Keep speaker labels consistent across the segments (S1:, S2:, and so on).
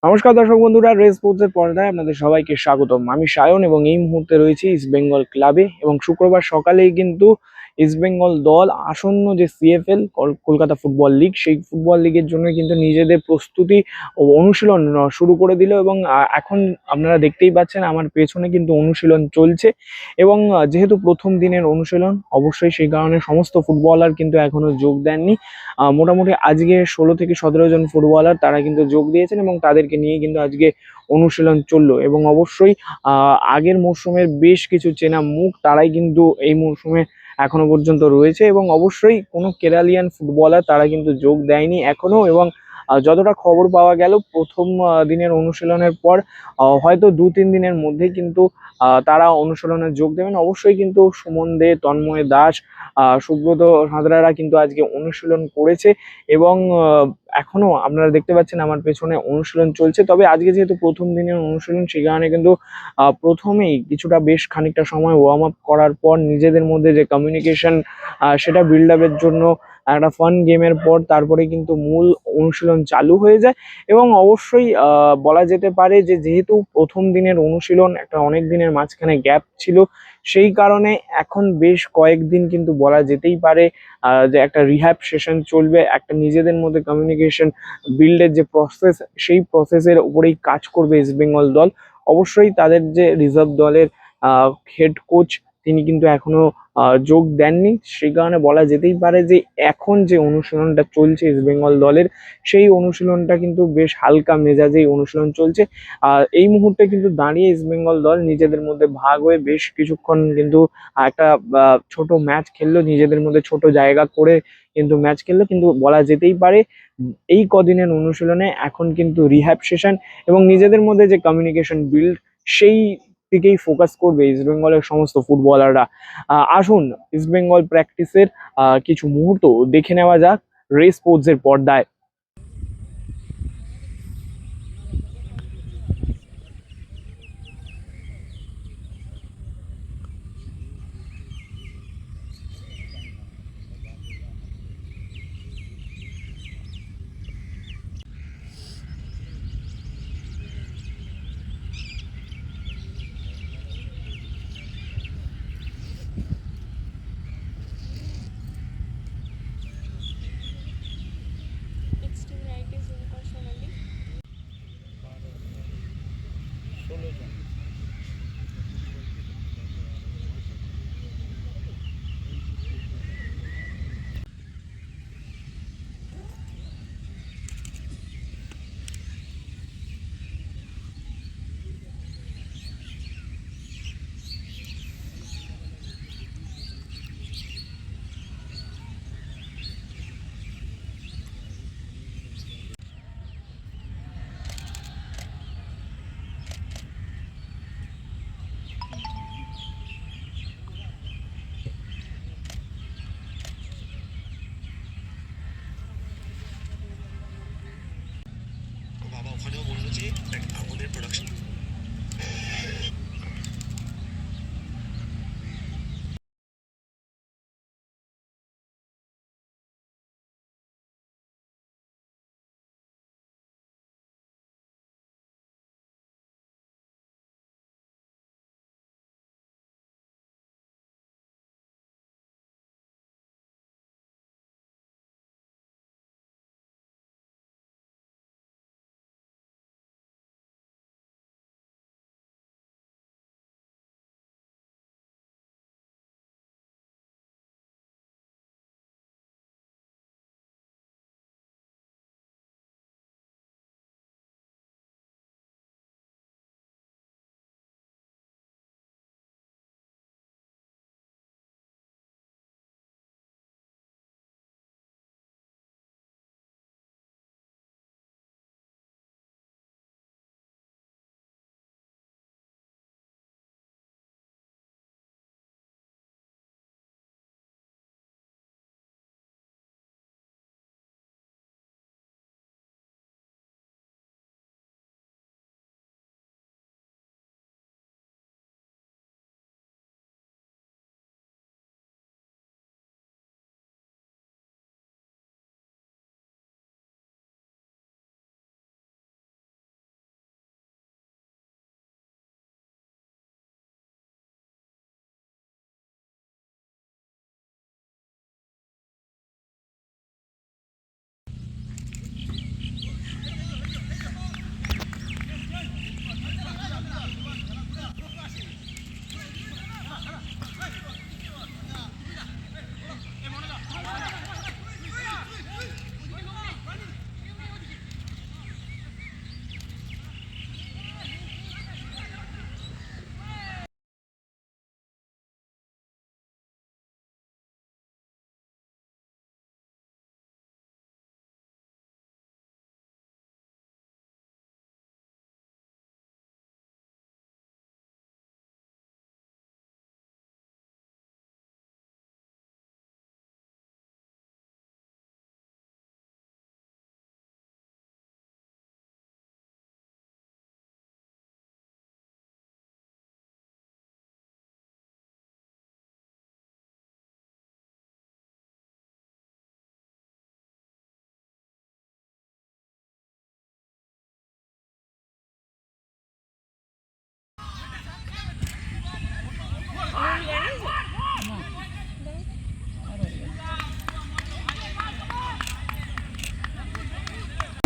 S1: নমস্কার দর্শক বন্ধুরা, রেস স্পোর্টসের পর্দায় আপনাদের সবাইকে স্বাগতম। আমি সায়ন এবং এই মুহূর্তে রয়েছি ইস্ট বেঙ্গল ক্লাবে এবং শুক্রবার সকালেই কিন্তু ইস্ট বেঙ্গল দল আসন্ন যে সিএফএল কলকাতা ফুটবল লিগ, সেই ফুটবল লিগের জন্য কিন্তু নিজেদের প্রস্তুতি ও অনুশীলন শুরু করে দিল এবং এখন আপনারা দেখতেই পাচ্ছেন আমার পেছনে কিন্তু অনুশীলন চলছে এবং যেহেতু প্রথম দিনের অনুশীলন অবশ্যই সেই কারণে সমস্ত ফুটবলার কিন্তু এখনো যোগ দেননি। মোটামুটি আজকে 16 থেকে 17 জন ফুটবলার তারা কিন্তু যোগ দিয়েছেন এবং তাদেরকে নিয়ে কিন্তু আজকে অনুশীলন চললো এবং অবশ্যই আগের মরশুমের বেশ কিছু চেনা মুখ তারাই কিন্তু এই মরশুমে এখনো পর্যন্ত রয়েছে এবং অবশ্যই কোনো কেরালিয়ান ফুটবলার তারা কিন্তু যোগ দেয়নি এখনো। এবং যতটা খবর পাওয়া গেল প্রথম দিনের অনুশীলনের পর হয়তো 2-3 দিনের মধ্যেই কিন্তু তারা অনুশীলনে যোগ দেবেন। অবশ্যই কিন্তু সুমন দে, তন্ময় দাস, সুব্রত সাঁতরারা কিন্তু আজকে অনুশীলন করেছে এবং এখনো আপনারা দেখতে পাচ্ছেন আমার পেছনে অনুশীলন চলছে। তবে আজকে যেহেতু প্রথম দিনের অনুশীলন সেই কারণে কিন্তু প্রথমেই কিছুটা বেশ খানিকটা সময় ওয়ার্ম আপ করার পর নিজেদের মধ্যে যে কমিউনিকেশন সেটা বিল্ড আপের জন্য একটা ফান গেমের পর তারপরে কিন্তু মূল অনুশীলন চালু হয়ে যায়। এবং অবশ্যই বলা যেতে পারে যে যেহেতু প্রথম দিনের অনুশীলন একটা অনেক দিনের মাঝখানে গ্যাপ ছিল, সেই কারণে এখন বেশ কয়েকদিন কিন্তু বলা যেতেই পারে যে একটা রিহ্যাব সেশন চলবে, একটা নিজেদের মধ্যে কমিউনিকেশন বিল্ডের যে প্রসেস সেই প্রসেসের উপরেই কাজ করবে ইস্ট বেঙ্গল দল। অবশ্যই তাদের যে রিজার্ভ দলের হেড কোচ তিনি কিন্তু এখনো যোগ দেননি, সেই কারণে বলা যেতেই পারে যে এখন যে অনুশীলনটা চলছে ইস্ট বেঙ্গল দলের সেই অনুশীলনটা কিন্তু বেশ হালকা মেজাজেই অনুশীলন চলছে। এই মুহূর্তে কিন্তু দাঁড়িয়ে ইস্ট বেঙ্গল দল নিজেদের মধ্যে ভাগ হয়ে বেশ কিছুক্ষণ কিন্তু একটা ছোট ম্যাচ খেললো, নিজেদের মধ্যে ছোট জায়গা করে কিন্তু ম্যাচ খেললো। কিন্তু বলা যেতেই পারে এই কদিনের অনুশীলনে এখন কিন্তু রিহ্যাব সেশন এবং নিজেদের মধ্যে যে কমিউনিকেশন বিল্ড সেই দিকেই ফোকাস করবে ইস্ট বেঙ্গলের সমস্ত ফুটবলাররা। আসুন ইস্ট বেঙ্গল প্র্যাকটিসের কিছু মুহূর্ত দেখে নেওয়া যাক রেস স্পোর্টসের পর্দায়।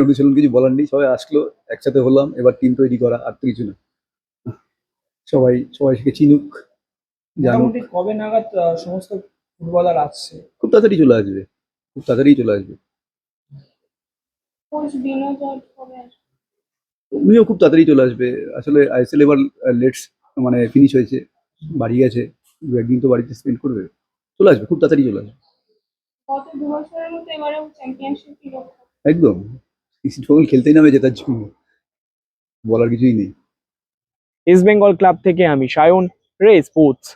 S2: অনুশীলন কিছু বলার নেই, সবাই আসলো, একসাথে হলাম, এবার টিম তৈরি করা, আর তো কিছু না। সবাই সবাইকে চিনুক, জানুক।
S1: মোটামুটি কবে নাগাদ সমস্ত ফুটবলার আসছে?
S2: খুব তাড়াতাড়ি চলে আসবে, খুব তাড়াতাড়ি চলে আসবে।
S3: কোচ বিনোদন কবে আসবে?
S2: উনিও খুব তাড়াতাড়ি চলে আসবে। আসলে আইএসএল এবার লেটস মানে ফিনিশ হয়েছে, বাড়ি গেছে, দু একদিন তো বাড়িতে স্পেন্ড করবে, চলে আসবে, খুব তাড়াতাড়ি চলে আসবে।
S3: গত 2 বছরের মতো এবারেও চ্যাম্পিয়নশিপ রক্ষা।
S2: একদম, ইস্ট বেঙ্গল খেলতেই নামে জেতার জন্য, বলার কিছুই নেই।
S1: ইস্ট বেঙ্গল ক্লাব থেকে আমি সায়ন, রে স্পোর্টস।